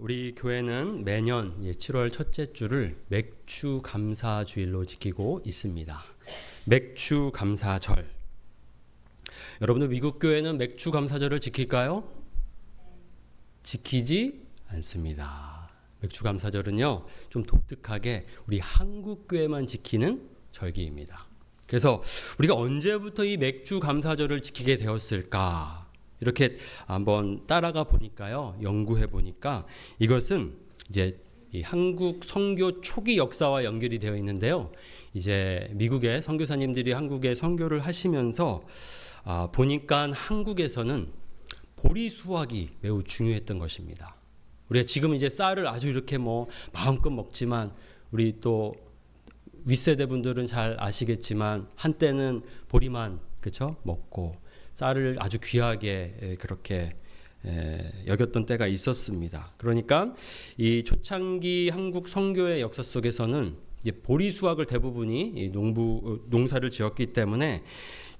우리 교회는 매년 7월 첫째 주를 맥주 감사 주일로 지키고 있습니다. 맥주 감사절. 여러분들 미국 교회는 맥주 감사절을 지킬까요? 지키지 않습니다. 맥주 감사절은요, 좀 독특하게 우리 한국 교회만 지키는 절기입니다. 그래서 우리가 언제부터 이 맥주 감사절을 지키게 되었을까? 이렇게 한번 따라가 보니까요, 연구해 보니까 이것은 이제 이 한국 선교 초기 역사와 연결이 되어 있는데요. 이제 미국의 선교사님들이 한국에 선교를 하시면서 보니까 한국에서는 보리 수확이 매우 중요했던 것입니다. 우리가 지금 이제 쌀을 아주 이렇게 마음껏 먹지만 우리 또 윗세대 분들은 잘 아시겠지만 한때는 보리만 그렇죠? 먹고 쌀을 아주 귀하게 그렇게 여겼던 때가 있었습니다. 그러니까 이 초창기 한국 선교의 역사 속에서는 보리 수확을 대부분이 농사를 지었기 때문에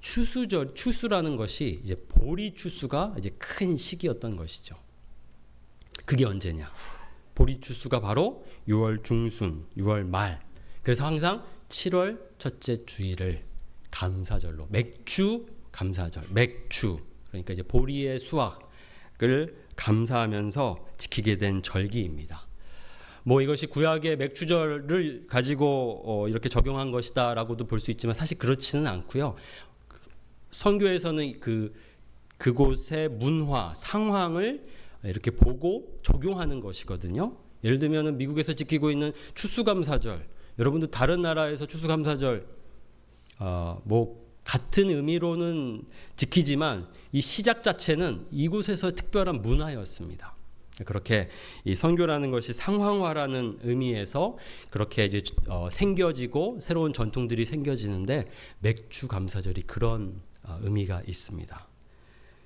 추수라는 것이 이제 보리 추수가 이제 큰 시기였던 것이죠. 그게 언제냐? 보리 추수가 바로 6월 중순, 6월 말. 그래서 항상 7월 첫째 주일을 감사절로 맥주 감사절, 맥주 그러니까 이제 보리의 수확을 감사하면서 지키게 된 절기입니다. 이것이 구약의 맥주절을 가지고 이렇게 적용한 것이다라고도 볼 수 있지만 사실 그렇지는 않고요. 선교에서는 그곳의 문화, 상황을 이렇게 보고 적용하는 것이거든요. 예를 들면 미국에서 지키고 있는 추수감사절, 여러분들 다른 나라에서 추수감사절 같은 의미로는 지키지만 이 시작 자체는 이곳에서 특별한 문화였습니다. 그렇게 이 선교라는 것이 상황화라는 의미에서 그렇게 이제 생겨지고 새로운 전통들이 생겨지는데 맥주 감사절이 그런 의미가 있습니다.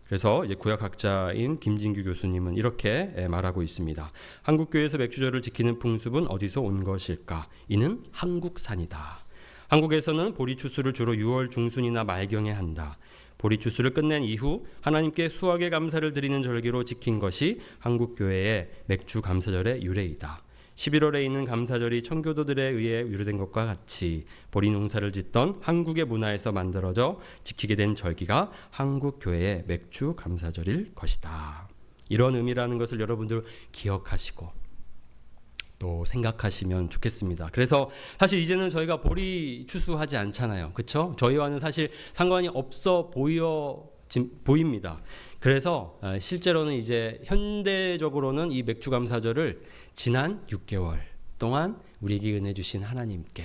그래서 이제 구약학자인 김진규 교수님은 이렇게 말하고 있습니다. 한국 교회에서 맥주절을 지키는 풍습은 어디서 온 것일까? 이는 한국산이다. 한국에서는 보리 추수를 주로 6월 중순이나 말경에 한다. 보리 추수를 끝낸 이후 하나님께 수확의 감사를 드리는 절기로 지킨 것이 한국 교회의 맥주 감사절의 유래이다. 11월에 있는 감사절이 청교도들에 의해 유래된 것과 같이 보리 농사를 짓던 한국의 문화에서 만들어져 지키게 된 절기가 한국 교회의 맥주 감사절일 것이다. 이런 의미라는 것을 여러분들 기억하시고 또 생각하시면 좋겠습니다. 그래서 사실 이제는 저희가 보리 추수하지 않잖아요. 그렇죠? 저희와는 사실 상관이 없어 보입니다. 그래서 실제로는 이제 현대적으로는 이 맥주 감사절을 지난 6개월 동안 우리에게 은혜 주신 하나님께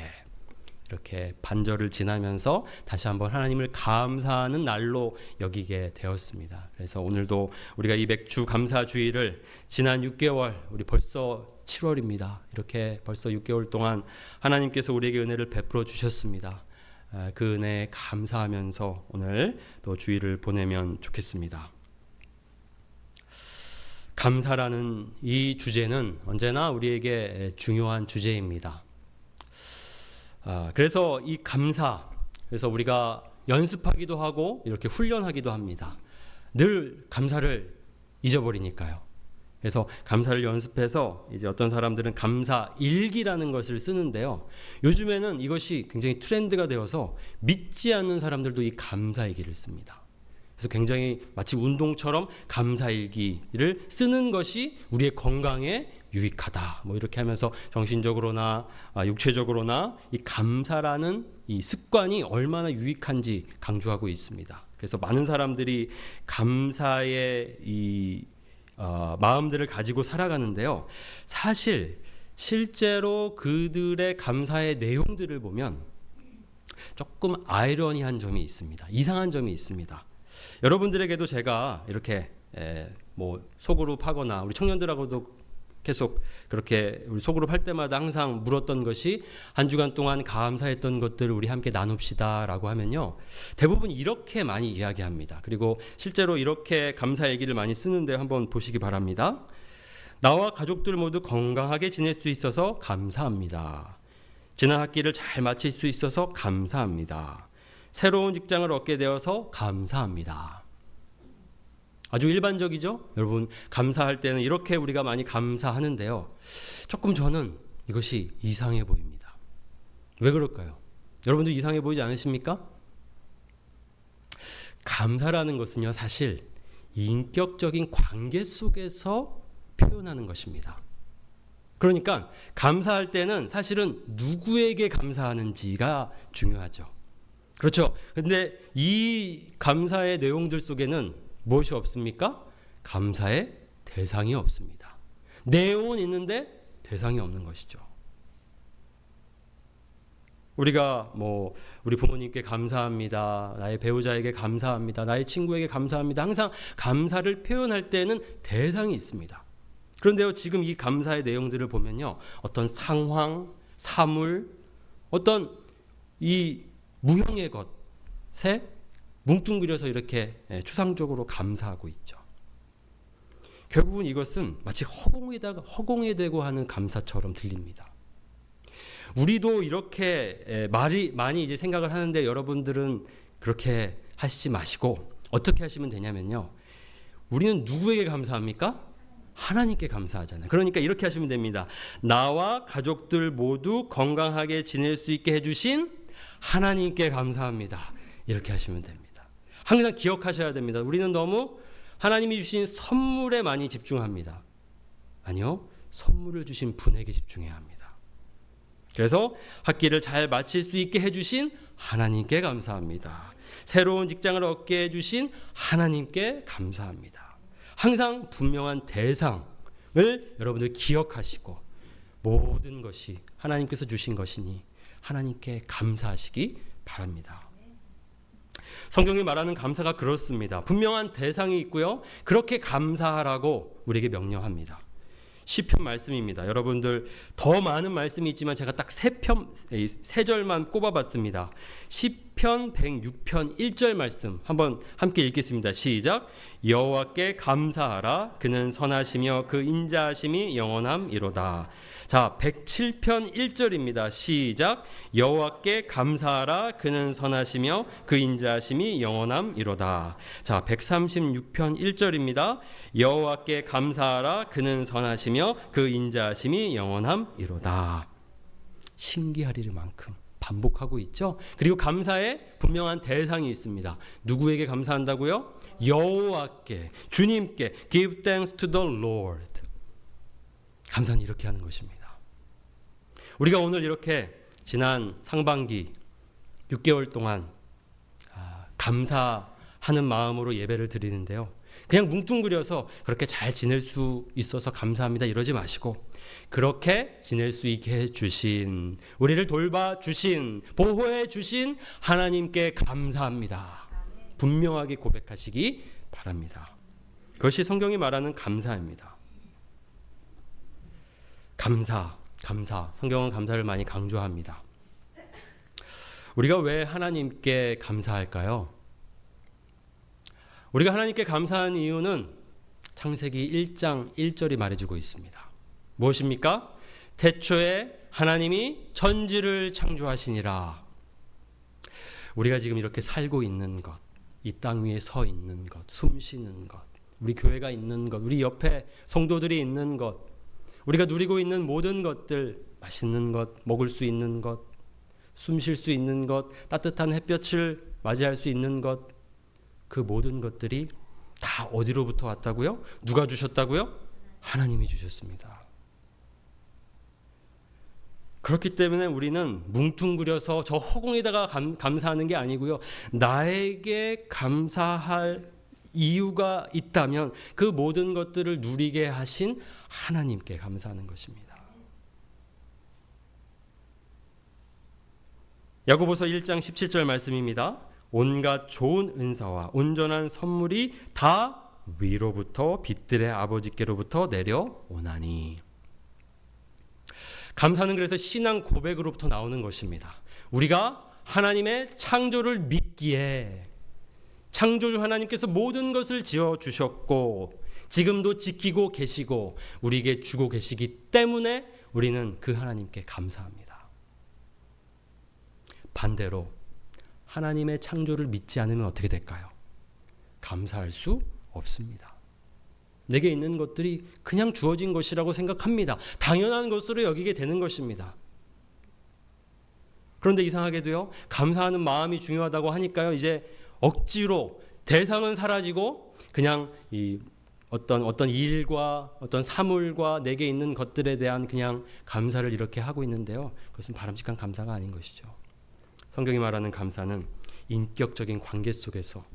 이렇게 반절을 지나면서 다시 한번 하나님을 감사하는 날로 여기게 되었습니다. 그래서 오늘도 우리가 이 맥주 감사 주일을 지난 6개월, 우리 벌써 7월입니다. 이렇게 벌써 6개월 동안 하나님께서 우리에게 은혜를 베풀어 주셨습니다. 그 은혜에 감사하면서 오늘 또 주일을 보내면 좋겠습니다. 감사라는 이 주제는 언제나 우리에게 중요한 주제입니다. 그래서 이 감사, 그래서 우리가 연습하기도 하고 이렇게 훈련하기도 합니다. 늘 감사를 잊어버리니까요. 그래서 감사를 연습해서 이제 어떤 사람들은 감사 일기라는 것을 쓰는데요. 요즘에는 이것이 굉장히 트렌드가 되어서 믿지 않는 사람들도 이 감사 일기를 씁니다. 그래서 굉장히 마치 운동처럼 감사 일기를 쓰는 것이 우리의 건강에 유익하다. 이렇게 하면서 정신적으로나 육체적으로나 이 감사라는 이 습관이 얼마나 유익한지 강조하고 있습니다. 그래서 많은 사람들이 감사의 이 마음들을 가지고 살아가는데요. 사실 실제로 그들의 감사의 내용들을 보면 조금 아이러니한 점이 있습니다. 이상한 점이 있습니다. 여러분들에게도 제가 이렇게 소그룹 하거나 우리 청년들하고도 계속 그렇게 우리 소그룹 할 때마다 항상 물었던 것이 한 주간 동안 감사했던 것들을 우리 함께 나눕시다 라고 하면요, 대부분 이렇게 많이 이야기합니다. 그리고 실제로 이렇게 감사 얘기를 많이 쓰는데 한번 보시기 바랍니다. 나와 가족들 모두 건강하게 지낼 수 있어서 감사합니다. 지난 학기를 잘 마칠 수 있어서 감사합니다. 새로운 직장을 얻게 되어서 감사합니다. 아주 일반적이죠? 여러분, 감사할 때는 이렇게 우리가 많이 감사하는데요. 조금 저는 이것이 이상해 보입니다. 왜 그럴까요? 여러분도 이상해 보이지 않으십니까? 감사라는 것은요, 사실 인격적인 관계 속에서 표현하는 것입니다. 그러니까 감사할 때는 사실은 누구에게 감사하는지가 중요하죠. 그렇죠. 근데 이 감사의 내용들 속에는 무엇이 없습니까? 감사의 대상이 없습니다. 내용은 있는데 대상이 없는 것이죠. 우리가 우리 부모님께 감사합니다. 나의 배우자에게 감사합니다. 나의 친구에게 감사합니다. 항상 감사를 표현할 때는 대상이 있습니다. 그런데요, 지금 이 감사의 내용들을 보면요, 어떤 상황, 사물, 어떤 이 무형의 것에 뭉뚱그려서 이렇게 추상적으로 감사하고 있죠. 결국은 이것은 마치 허공에 대고 하는 감사처럼 들립니다. 우리도 이렇게 많이 이제 생각을 하는데, 여러분들은 그렇게 하시지 마시고 어떻게 하시면 되냐면요, 우리는 누구에게 감사합니까? 하나님께 감사하잖아요. 그러니까 이렇게 하시면 됩니다. 나와 가족들 모두 건강하게 지낼 수 있게 해주신 하나님께 감사합니다. 이렇게 하시면 됩니다. 항상 기억하셔야 됩니다. 우리는 너무 하나님이 주신 선물에 많이 집중합니다. 아니요, 선물을 주신 분에게 집중해야 합니다. 그래서 학기를 잘 마칠 수 있게 해주신 하나님께 감사합니다. 새로운 직장을 얻게 해주신 하나님께 감사합니다. 항상 분명한 대상을 여러분들 기억하시고, 모든 것이 하나님께서 주신 것이니 하나님께 감사하시기 바랍니다. 성경이 말하는 감사가 그렇습니다. 분명한 대상이 있고요, 그렇게 감사하라고 우리에게 명령합니다. 시편 말씀입니다. 여러분들 더 많은 말씀이 있지만 제가 딱 세 절만 꼽아봤습니다. 시편 106편 1절 말씀 한번 함께 읽겠습니다. 시작. 여호와께 감사하라. 그는 선하시며 그 인자하심이 영원함이로다. 자, 107편 1절입니다. 시작. 여호와께 감사하라. 그는 선하시며 그 인자하심이 영원함이로다. 자, 136편 1절입니다. 여호와께 감사하라. 그는 선하시며 그 인자하심이 영원함이로다. 신기하리만큼 반복하고 있죠. 그리고 감사에 분명한 대상이 있습니다. 누구에게 감사한다고요? 여호와께, 주님께. Give thanks to the Lord. 감사는 이렇게 하는 것입니다. 우리가 오늘 이렇게 지난 상반기 6개월 동안 감사하는 마음으로 예배를 드리는데요, 그냥 뭉뚱그려서 그렇게 잘 지낼 수 있어서 감사합니다 이러지 마시고, 그렇게 지낼 수 있게 해주신, 우리를 돌봐주신, 보호해주신 하나님께 감사합니다. 분명하게 고백하시기 바랍니다. 그것이 성경이 말하는 감사입니다. 감사. 성경은 감사를 많이 강조합니다. 우리가 왜 하나님께 감사할까요? 우리가 하나님께 감사한 이유는 창세기 1장 1절이 말해주고 있습니다. 무엇입니까? 태초에 하나님이 천지를 창조하시니라. 우리가 지금 이렇게 살고 있는 것, 이 땅 위에 서 있는 것, 숨 쉬는 것, 우리 교회가 있는 것, 우리 옆에 성도들이 있는 것, 우리가 누리고 있는 모든 것들, 맛있는 것, 먹을 수 있는 것, 숨 쉴 수 있는 것, 따뜻한 햇볕을 맞이할 수 있는 것, 그 모든 것들이 다 어디로부터 왔다고요? 누가 주셨다고요? 하나님이 주셨습니다. 그렇기 때문에 우리는 뭉뚱그려서 저 허공에다가 감사하는 게 아니고요, 나에게 감사할 이유가 있다면 그 모든 것들을 누리게 하신 하나님께 감사하는 것입니다. 야고보서 1장 17절 말씀입니다. 온갖 좋은 은사와 온전한 선물이 다 위로부터 빛들의 아버지께로부터 내려오나니. 감사는 그래서 신앙 고백으로부터 나오는 것입니다. 우리가 하나님의 창조를 믿기에, 창조주 하나님께서 모든 것을 지어주셨고 지금도 지키고 계시고 우리에게 주고 계시기 때문에 우리는 그 하나님께 감사합니다. 반대로 하나님의 창조를 믿지 않으면 어떻게 될까요? 감사할 수 없습니다. 내게 있는 것들이 그냥 주어진 것이라고 생각합니다. 당연한 것으로 여기게 되는 것입니다. 그런데 이상하게도요, 감사하는 마음이 중요하다고 하니까요, 이제 억지로 대상은 사라지고 그냥 이 어떤 일과 어떤 사물과 내게 있는 것들에 대한 그냥 감사를 이렇게 하고 있는데요, 그것은 바람직한 감사가 아닌 것이죠. 성경이 말하는 감사는 인격적인 관계 속에서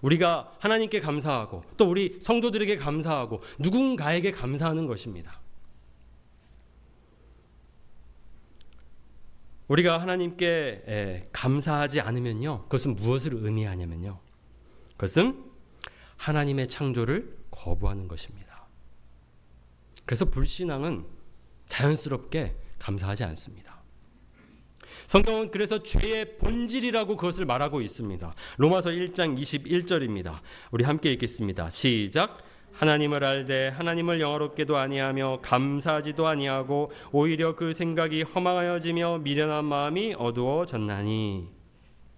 우리가 하나님께 감사하고 또 우리 성도들에게 감사하고 누군가에게 감사하는 것입니다. 우리가 하나님께 감사하지 않으면요, 그것은 무엇을 의미하냐면요, 그것은 하나님의 창조를 거부하는 것입니다. 그래서 불신앙은 자연스럽게 감사하지 않습니다. 성경은 그래서 죄의 본질이라고 그것을 말하고 있습니다. 로마서 1장 21절입니다. 우리 함께 읽겠습니다. 시작. 하나님을 알되 하나님을 영화롭게도 아니하며 감사하지도 아니하고 오히려 그 생각이 허망하여지며 미련한 마음이 어두워졌나니.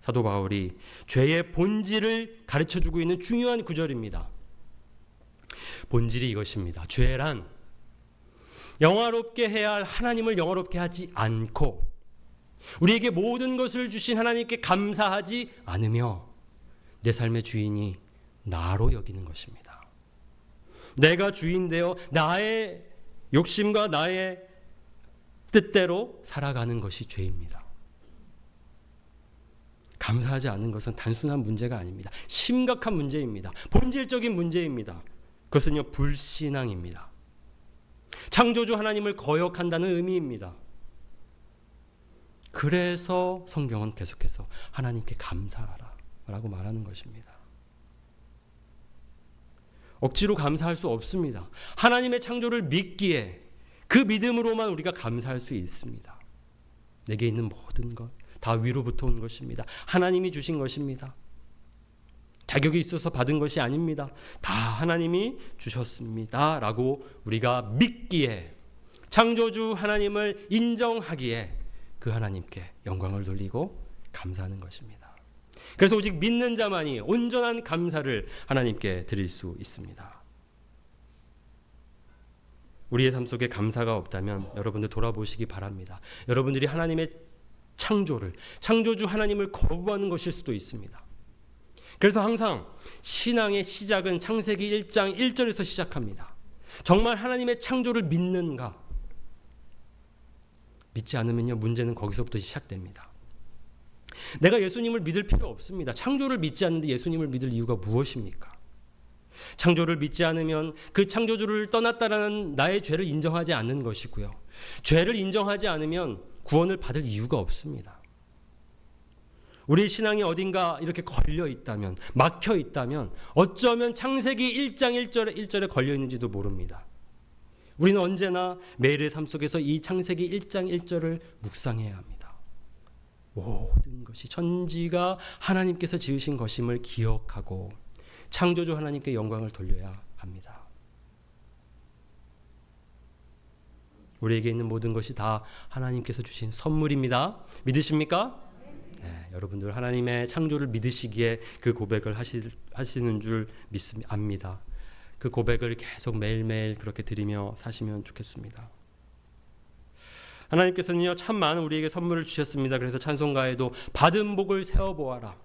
사도 바울이 죄의 본질을 가르쳐주고 있는 중요한 구절입니다. 본질이 이것입니다. 죄란 영화롭게 해야 할 하나님을 영화롭게 하지 않고 우리에게 모든 것을 주신 하나님께 감사하지 않으며 내 삶의 주인이 나로 여기는 것입니다. 내가 주인되어 나의 욕심과 나의 뜻대로 살아가는 것이 죄입니다. 감사하지 않는 것은 단순한 문제가 아닙니다. 심각한 문제입니다. 본질적인 문제입니다. 그것은요, 불신앙입니다. 창조주 하나님을 거역한다는 의미입니다. 그래서 성경은 계속해서 하나님께 감사하라 라고 말하는 것입니다. 억지로 감사할 수 없습니다. 하나님의 창조를 믿기에 그 믿음으로만 우리가 감사할 수 있습니다. 내게 있는 모든 것 다 위로부터 온 것입니다. 하나님이 주신 것입니다. 자격이 있어서 받은 것이 아닙니다. 다 하나님이 주셨습니다 라고 우리가 믿기에, 창조주 하나님을 인정하기에 그 하나님께 영광을 돌리고 감사하는 것입니다. 그래서 오직 믿는 자만이 온전한 감사를 하나님께 드릴 수 있습니다. 우리의 삶 속에 감사가 없다면 여러분들 돌아보시기 바랍니다. 여러분들이 하나님의 창조주 하나님을 거부하는 것일 수도 있습니다. 그래서 항상 신앙의 시작은 창세기 1장 1절에서 시작합니다. 정말 하나님의 창조를 믿는가? 믿지 않으면요, 문제는 거기서부터 시작됩니다. 내가 예수님을 믿을 필요 없습니다. 창조를 믿지 않는데 예수님을 믿을 이유가 무엇입니까? 창조를 믿지 않으면 그 창조주를 떠났다라는 나의 죄를 인정하지 않는 것이고요. 죄를 인정하지 않으면 구원을 받을 이유가 없습니다. 우리 신앙이 어딘가 이렇게 걸려 있다면, 막혀 있다면 어쩌면 창세기 1장 1절에 걸려 있는지도 모릅니다. 우리는 언제나 매일의 삶 속에서 이 창세기 1장 1절을 묵상해야 합니다. 모든 것이 천지가 하나님께서 지으신 것임을 기억하고 창조주 하나님께 영광을 돌려야 합니다. 우리에게 있는 모든 것이 다 하나님께서 주신 선물입니다. 믿으십니까? 네, 여러분들 하나님의 창조를 믿으시기에 그 고백을 하시는 줄 압니다. 그 고백을 계속 매일매일 그렇게 드리며 사시면 좋겠습니다. 하나님께서는요, 참 많은 우리에게 선물을 주셨습니다. 그래서 찬송가에도 받은 복을 세어보아라,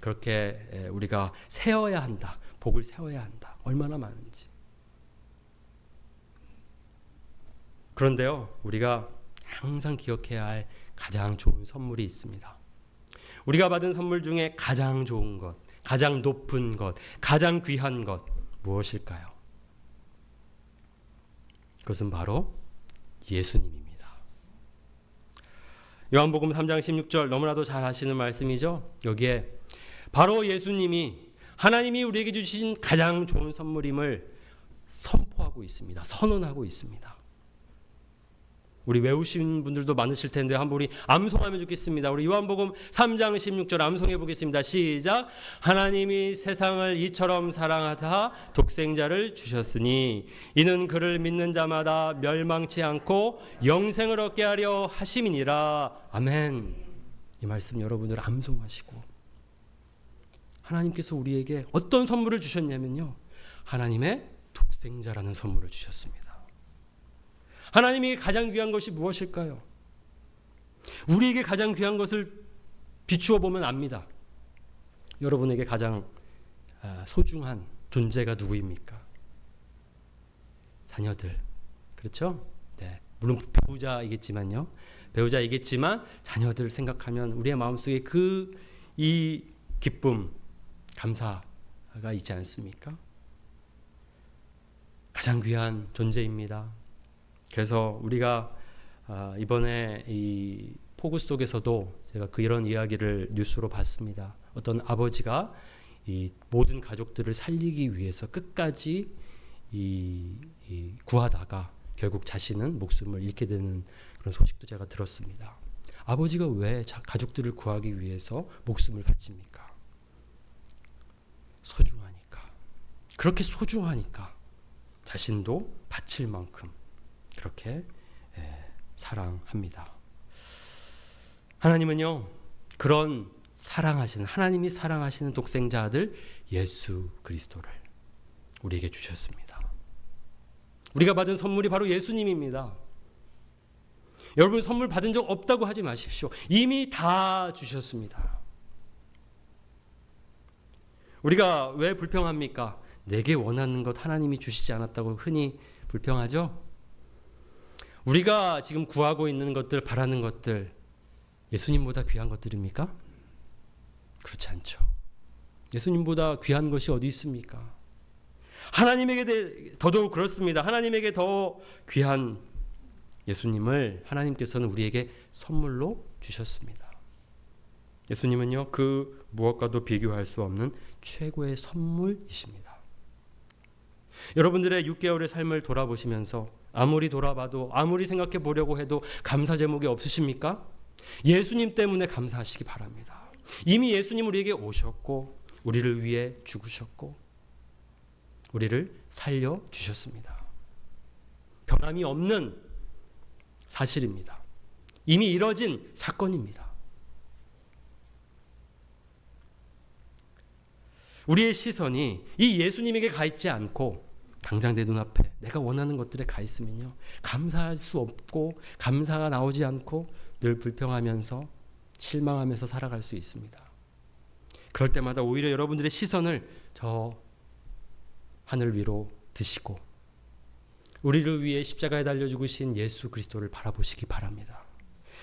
그렇게 우리가 세어야 한다, 복을 세어야 한다, 얼마나 많은지. 그런데요, 우리가 항상 기억해야 할 가장 좋은 선물이 있습니다. 우리가 받은 선물 중에 가장 좋은 것, 가장 높은 것, 가장 귀한 것 무엇일까요? 그것은 바로 예수님입니다. 요한복음 3장 16절 너무나도 잘 아시는 말씀이죠. 여기에 바로 예수님이 하나님이 우리에게 주신 가장 좋은 선물임을 선포하고 있습니다. 선언하고 있습니다. 우리 외우신 분들도 많으실 텐데 한번 우리 암송하면 좋겠습니다. 우리 요한복음 3장 16절 암송해 보겠습니다. 시작. 하나님이 세상을 이처럼 사랑하사 독생자를 주셨으니 이는 그를 믿는 자마다 멸망치 않고 영생을 얻게 하려 하심이니라. 아멘. 이 말씀 여러분들 암송하시고 하나님께서 우리에게 어떤 선물을 주셨냐면요, 하나님의 독생자라는 선물을 주셨습니다. 하나님에게 가장 귀한 것이 무엇일까요? 우리에게 가장 귀한 것을 비추어 보면 압니다. 여러분에게 가장 소중한 존재가 누구입니까? 자녀들. 그렇죠? 네. 물론 배우자이겠지만요. 배우자이겠지만 자녀들 생각하면 우리의 마음속에 이 기쁨, 감사가 있지 않습니까? 가장 귀한 존재입니다. 그래서 우리가 이번에 이 폭우 속에서도 제가 이런 이야기를 뉴스로 봤습니다. 어떤 아버지가 이 모든 가족들을 살리기 위해서 끝까지 구하다가 결국 자신은 목숨을 잃게 되는 그런 소식도 제가 들었습니다. 아버지가 왜 가족들을 구하기 위해서 목숨을 바칩니까? 소중하니까. 그렇게 소중하니까 자신도 바칠 만큼 그렇게 사랑합니다. 하나님은요, 그런 하나님이 사랑하시는 독생자 아들 예수 그리스도를 우리에게 주셨습니다. 우리가 받은 선물이 바로 예수님입니다. 여러분, 선물 받은 적 없다고 하지 마십시오. 이미 다 주셨습니다. 우리가 왜 불평합니까? 내게 원하는 것 하나님이 주시지 않았다고 흔히 불평하죠? 우리가 지금 구하고 있는 것들, 바라는 것들, 예수님보다 귀한 것들입니까? 그렇지 않죠. 예수님보다 귀한 것이 어디 있습니까? 하나님에게 더더욱 그렇습니다. 하나님에게 더 귀한 예수님을 하나님께서는 우리에게 선물로 주셨습니다. 예수님은요, 그 무엇과도 비교할 수 없는 최고의 선물이십니다. 여러분들의 6개월의 삶을 돌아보시면서 아무리 돌아봐도, 아무리 생각해 보려고 해도 감사 제목이 없으십니까? 예수님 때문에 감사하시기 바랍니다. 이미 예수님 우리에게 오셨고 우리를 위해 죽으셨고 우리를 살려주셨습니다. 변함이 없는 사실입니다. 이미 이뤄진 사건입니다. 우리의 시선이 이 예수님에게 가 있지 않고 당장 내 눈앞에 내가 원하는 것들에 가 있으면요, 감사할 수 없고 감사가 나오지 않고 늘 불평하면서 실망하면서 살아갈 수 있습니다. 그럴 때마다 오히려 여러분들의 시선을 저 하늘 위로 드시고 우리를 위해 십자가에 달려 죽으신 예수 그리스도를 바라보시기 바랍니다.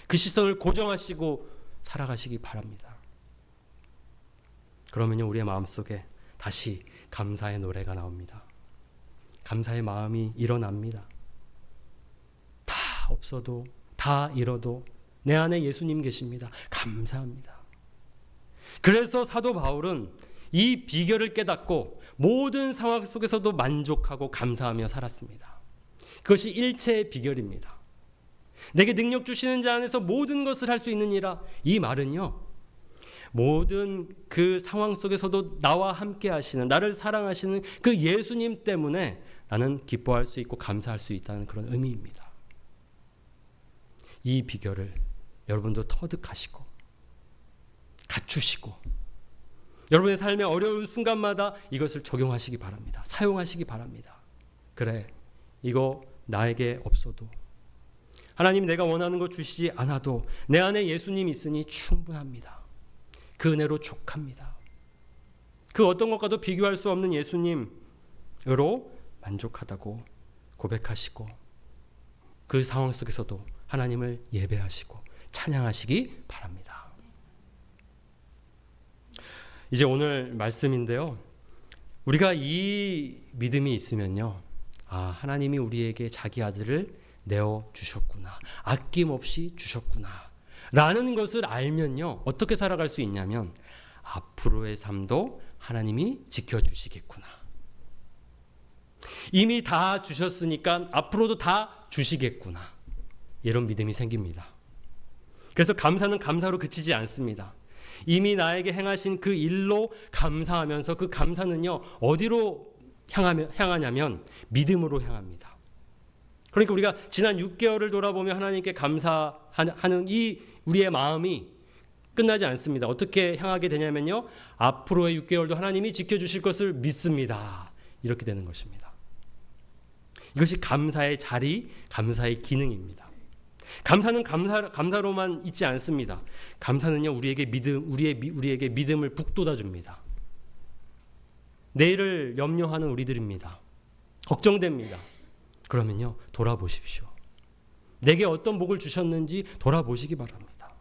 그 시선을 고정하시고 살아가시기 바랍니다. 그러면요, 우리의 마음속에 다시 감사의 노래가 나옵니다. 감사의 마음이 일어납니다. 다 없어도, 다 잃어도 내 안에 예수님 계십니다. 감사합니다. 그래서 사도 바울은 이 비결을 깨닫고 모든 상황 속에서도 만족하고 감사하며 살았습니다. 그것이 일체의 비결입니다. 내게 능력 주시는 자 안에서 모든 것을 할 수 있느니라. 이 말은요, 모든 그 상황 속에서도 나와 함께 하시는, 나를 사랑하시는 그 예수님 때문에 나는 기뻐할 수 있고 감사할 수 있다는 그런 의미입니다. 이 비결을 여러분도 터득하시고 갖추시고 여러분의 삶의 어려운 순간마다 이것을 적용하시기 바랍니다. 사용하시기 바랍니다. 그래, 이거 나에게 없어도, 하나님 내가 원하는 거 주시지 않아도 내 안에 예수님 있으니 충분합니다. 그 은혜로 족합니다. 그 어떤 것과도 비교할 수 없는 예수님으로 만족하다고 고백하시고 그 상황 속에서도 하나님을 예배하시고 찬양하시기 바랍니다. 이제 오늘 말씀인데요, 우리가 이 믿음이 있으면요, 하나님이 우리에게 자기 아들을 내어주셨구나, 아낌없이 주셨구나 라는 것을 알면요, 어떻게 살아갈 수 있냐면 앞으로의 삶도 하나님이 지켜주시겠구나, 이미 다 주셨으니까 앞으로도 다 주시겠구나, 이런 믿음이 생깁니다. 그래서 감사는 감사로 그치지 않습니다. 이미 나에게 행하신 그 일로 감사하면서 그 감사는요, 어디로 향하냐면 믿음으로 향합니다. 그러니까 우리가 지난 6개월을 돌아보며 하나님께 감사하는 이 우리의 마음이 끝나지 않습니다. 어떻게 향하게 되냐면요. 앞으로의 6개월도 하나님이 지켜주실 것을 믿습니다. 이렇게 되는 것입니다. 이것이 감사의 자리, 감사의 기능입니다. 감사는 감사로만 있지 않습니다. 감사는요, 우리에게 믿음을 북돋아 줍니다. 내일을 염려하는 우리들입니다. 걱정됩니다. 그러면요, 돌아보십시오. 내게 어떤 복을 주셨는지 돌아보시기 바랍니다.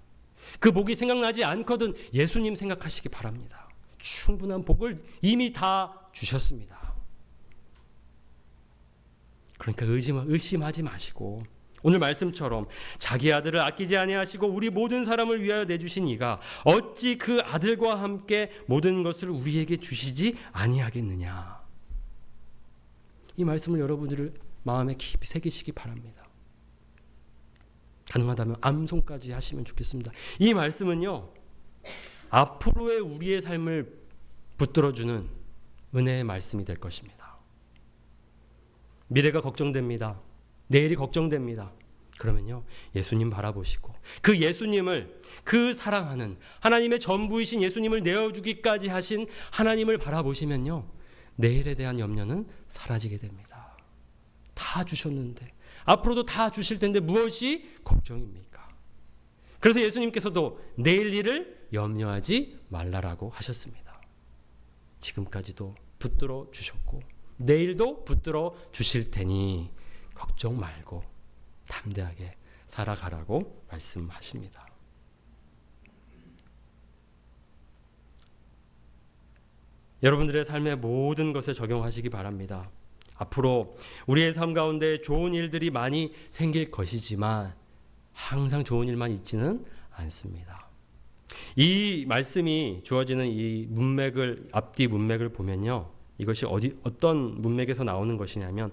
그 복이 생각나지 않거든 예수님 생각하시기 바랍니다. 충분한 복을 이미 다 주셨습니다. 그러니까 의심하지 마시고 오늘 말씀처럼 자기 아들을 아끼지 아니하시고 우리 모든 사람을 위하여 내주신 이가 어찌 그 아들과 함께 모든 것을 우리에게 주시지 아니하겠느냐. 이 말씀을 여러분들 마음에 깊이 새기시기 바랍니다. 가능하다면 암송까지 하시면 좋겠습니다. 이 말씀은요, 앞으로의 우리의 삶을 붙들어주는 은혜의 말씀이 될 것입니다. 미래가 걱정됩니다. 내일이 걱정됩니다. 그러면요, 예수님 바라보시고 그 예수님을, 그 사랑하는 하나님의 전부이신 예수님을 내어주기까지 하신 하나님을 바라보시면요, 내일에 대한 염려는 사라지게 됩니다. 다 주셨는데, 앞으로도 다 주실 텐데 무엇이 걱정입니까? 그래서 예수님께서도 내일 일을 염려하지 말라라고 하셨습니다. 지금까지도 붙들어 주셨고 내일도 붙들어 주실 테니 걱정 말고 담대하게 살아가라고 말씀하십니다. 여러분들의 삶의 모든 것에 적용하시기 바랍니다. 앞으로 우리의 삶 가운데 좋은 일들이 많이 생길 것이지만 항상 좋은 일만 있지는 않습니다. 이 말씀이 주어지는 이 문맥을, 앞뒤 문맥을 보면요, 이것이 어떤 문맥에서 나오는 것이냐면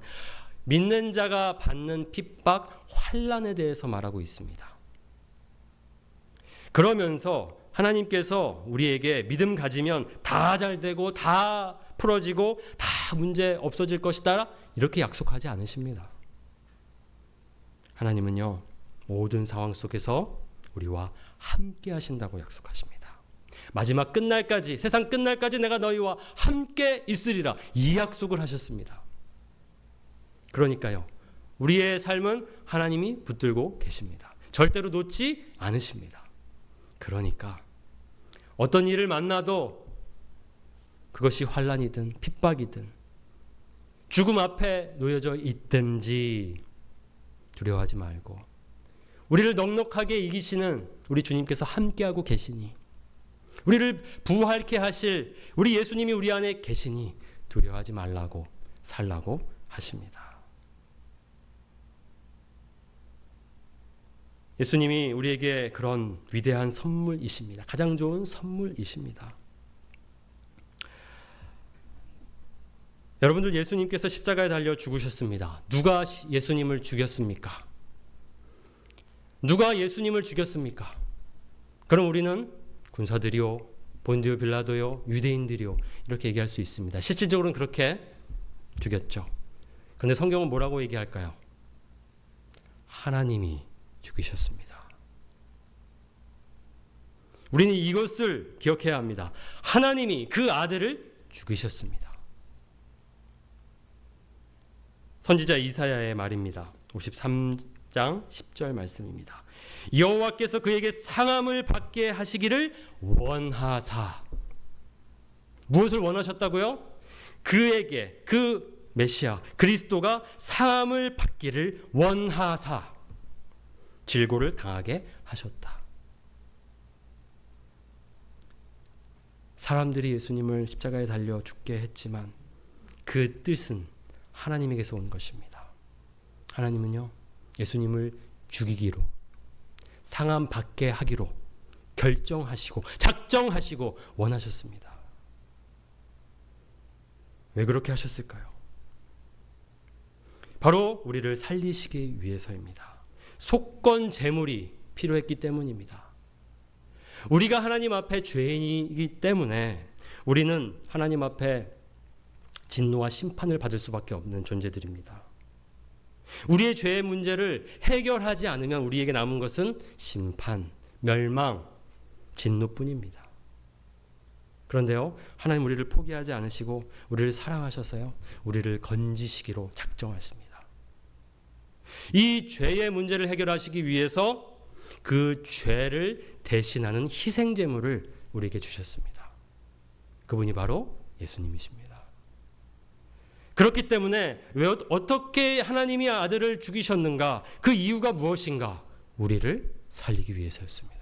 믿는 자가 받는 핍박, 환난에 대해서 말하고 있습니다. 그러면서 하나님께서 우리에게 믿음 가지면 다 잘 되고 다 풀어지고 다 문제 없어질 것이다, 이렇게 약속하지 않으십니다. 하나님은요, 모든 상황 속에서 우리와 함께 하신다고 약속하십니다. 마지막 끝날까지, 세상 끝날까지 내가 너희와 함께 있으리라, 이 약속을 하셨습니다. 그러니까요, 우리의 삶은 하나님이 붙들고 계십니다. 절대로 놓지 않으십니다. 그러니까 어떤 일을 만나도 그것이 환난이든 핍박이든 죽음 앞에 놓여져 있든지 두려워하지 말고 우리를 넉넉하게 이기시는 우리 주님께서 함께하고 계시니, 우리를 부활케 하실 우리 예수님이 우리 안에 계시니 두려워하지 말라고 살라고 하십니다. 예수님이 우리에게 그런 위대한 선물이십니다. 가장 좋은 선물이십니다. 여러분들, 예수님께서 십자가에 달려 죽으셨습니다. 누가 예수님을 죽였습니까? 누가 예수님을 죽였습니까? 그럼 우리는 군사들이요, 본디오 빌라도요, 유대인들이요, 이렇게 얘기할 수 있습니다. 실질적으로는 그렇게 죽였죠. 그런데 성경은 뭐라고 얘기할까요? 하나님이 죽이셨습니다. 우리는 이것을 기억해야 합니다. 하나님이 그 아들을 죽이셨습니다. 선지자 이사야의 말입니다. 53장 10절 말씀입니다. 여호와께서 그에게 상함을 받게 하시기를 원하사. 무엇을 원하셨다고요? 그에게, 그 메시아 그리스도가 상함을 받기를 원하사 질고를 당하게 하셨다. 사람들이 예수님을 십자가에 달려 죽게 했지만 그 뜻은 하나님에게서 온 것입니다. 하나님은요, 예수님을 죽이기로, 상함 받게 하기로 결정하시고 작정하시고 원하셨습니다. 왜 그렇게 하셨을까요? 바로 우리를 살리시기 위해서입니다. 속건 제물이 필요했기 때문입니다. 우리가 하나님 앞에 죄인이기 때문에 우리는 하나님 앞에 진노와 심판을 받을 수밖에 없는 존재들입니다. 우리의 죄의 문제를 해결하지 않으면 우리에게 남은 것은 심판, 멸망, 진노뿐입니다. 그런데요, 하나님 우리를 포기하지 않으시고 우리를 사랑하셔서요, 우리를 건지시기로 작정하십니다. 이 죄의 문제를 해결하시기 위해서 그 죄를 대신하는 희생 제물을 우리에게 주셨습니다. 그분이 바로 예수님이십니다. 그렇기 때문에 어떻게 하나님이 아들을 죽이셨는가? 그 이유가 무엇인가? 우리를 살리기 위해서였습니다.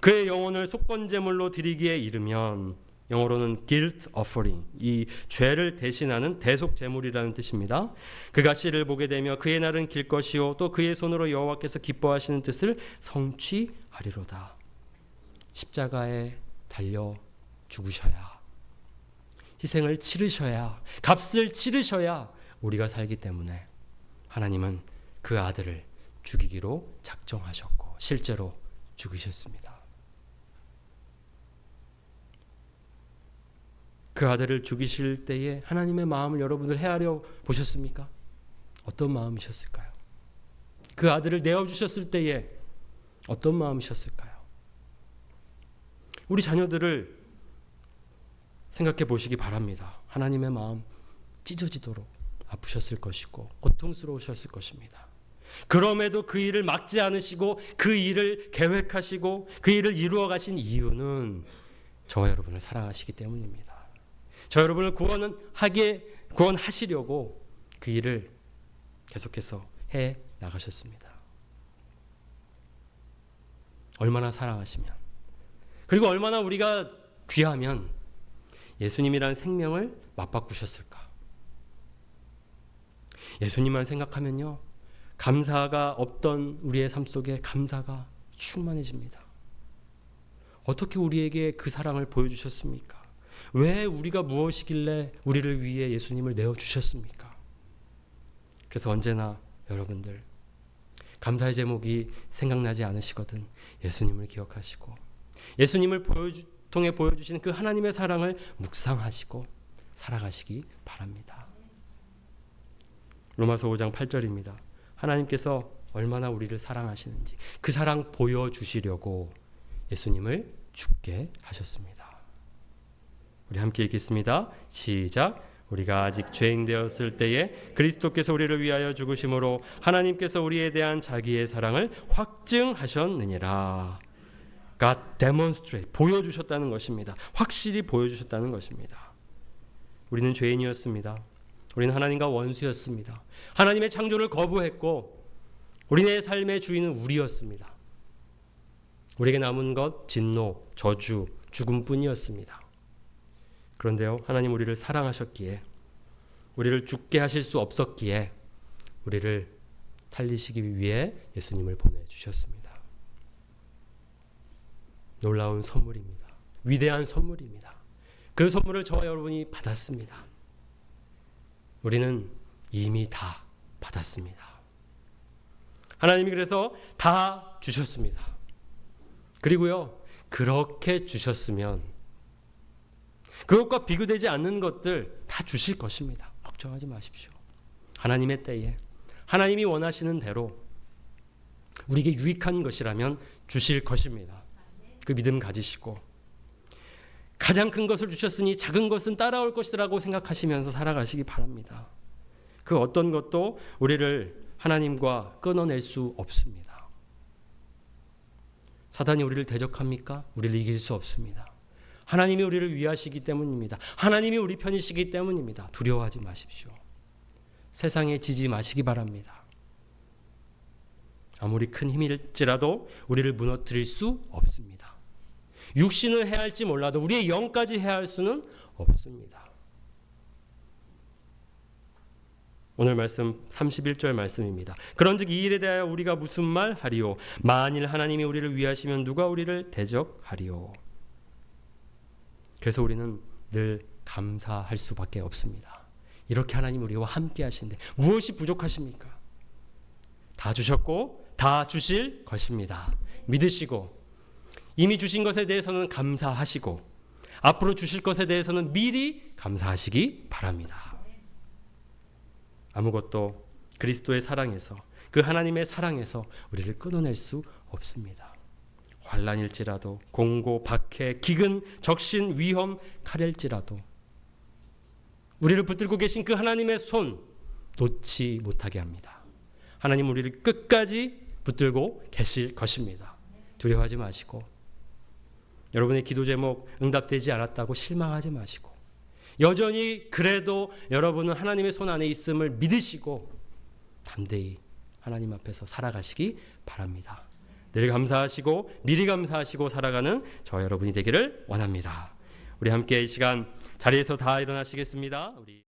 그의 영혼을 속건제물로 드리기에 이르면, 영어로는 guilt offering, 이 죄를 대신하는 대속 제물이라는 뜻입니다. 그가 씨를 보게 되며 그의 날은 길 것이요 또 그의 손으로 여호와께서 기뻐하시는 뜻을 성취하리로다. 십자가에 달려 죽으셔야, 희생을 치르셔야, 값을 치르셔야 우리가 살기 때문에 하나님은 그 아들을 죽이기로 작정하셨고 실제로 죽으셨습니다. 그 아들을 죽이실 때에 하나님의 마음을 여러분들 헤아려 보셨습니까? 어떤 마음이셨을까요? 그 아들을 내어주셨을 때에 어떤 마음이셨을까요? 우리 자녀들을 생각해 보시기 바랍니다. 하나님의 마음 찢어지도록 아프셨을 것이고 고통스러우셨을 것입니다. 그럼에도 그 일을 막지 않으시고 그 일을 계획하시고 그 일을 이루어 가신 이유는 저와 여러분을 사랑하시기 때문입니다. 저 여러분을 구원하시려고 그 일을 계속해서 해 나가셨습니다. 얼마나 사랑하시면, 그리고 얼마나 우리가 귀하면 예수님이라는 생명을 맞바꾸셨을까? 예수님만 생각하면요, 감사가 없던 우리의 삶 속에 감사가 충만해집니다. 어떻게 우리에게 그 사랑을 보여주셨습니까? 왜 우리가 무엇이길래 우리를 위해 예수님을 내어주셨습니까? 그래서 언제나 여러분들 감사의 제목이 생각나지 않으시거든 예수님을 기억하시고 예수님을 통해 보여주신 그 하나님의 사랑을 묵상하시고 살아가시기 바랍니다. 로마서 5장 8절입니다. 하나님께서 얼마나 우리를 사랑하시는지 그 사랑 보여주시려고 예수님을 죽게 하셨습니다. 우리 함께 읽겠습니다. 시작. 우리가 아직 죄인 되었을 때에 그리스도께서 우리를 위하여 죽으심으로 하나님께서 우리에 대한 자기의 사랑을 확증하셨느니라. God demonstrate, 보여주셨다는 것입니다. 확실히 보여주셨다는 것입니다. 우리는 죄인이었습니다. 우리는 하나님과 원수였습니다. 하나님의 창조를 거부했고 우리의 삶의 주인은 우리였습니다. 우리에게 남은 것 진노, 저주, 죽음뿐이었습니다. 그런데요, 하나님 우리를 사랑하셨기에, 우리를 죽게 하실 수 없었기에 우리를 살리시기 위해 예수님을 보내주셨습니다. 놀라운 선물입니다. 위대한 선물입니다. 그 선물을 저와 여러분이 받았습니다. 우리는 이미 다 받았습니다. 하나님이 그래서 다 주셨습니다. 그리고요, 그렇게 주셨으면 그것과 비교되지 않는 것들 다 주실 것입니다. 걱정하지 마십시오. 하나님의 때에 하나님이 원하시는 대로 우리에게 유익한 것이라면 주실 것입니다. 그 믿음 가지시고 가장 큰 것을 주셨으니 작은 것은 따라올 것이라고 생각하시면서 살아가시기 바랍니다. 그 어떤 것도 우리를 하나님과 끊어낼 수 없습니다. 사단이 우리를 대적합니까? 우리를 이길 수 없습니다. 하나님이 우리를 위하시기 때문입니다. 하나님이 우리 편이시기 때문입니다. 두려워하지 마십시오. 세상에 지지 마시기 바랍니다. 아무리 큰 힘일지라도 우리를 무너뜨릴 수 없습니다. 육신을 해할지 몰라도 우리의 영까지 해할 수는 없습니다. 오늘 말씀 31절 말씀입니다. 그런즉 이 일에 대하여 우리가 무슨 말 하리요? 만일 하나님이 우리를 위하시면 누가 우리를 대적하리요? 그래서 우리는 늘 감사할 수밖에 없습니다. 이렇게 하나님 우리와 함께 하신데 무엇이 부족하십니까? 다 주셨고 다 주실 것입니다. 믿으시고 이미 주신 것에 대해서는 감사하시고 앞으로 주실 것에 대해서는 미리 감사하시기 바랍니다. 아무것도 그리스도의 사랑에서, 그 하나님의 사랑에서 우리를 끊어낼 수 없습니다. 환난일지라도, 공고, 박해, 기근, 적신, 위험, 칼일지라도 우리를 붙들고 계신 그 하나님의 손 놓지 못하게 합니다. 하나님 우리를 끝까지 붙들고 계실 것입니다. 두려워하지 마시고, 여러분의 기도 제목 응답되지 않았다고 실망하지 마시고, 여전히 그래도 여러분은 하나님의 손 안에 있음을 믿으시고 담대히 하나님 앞에서 살아가시기 바랍니다. 늘 감사하시고 미리 감사하시고 살아가는 저 여러분이 되기를 원합니다. 우리 함께 이 시간 자리에서 다 일어나시겠습니다. 우리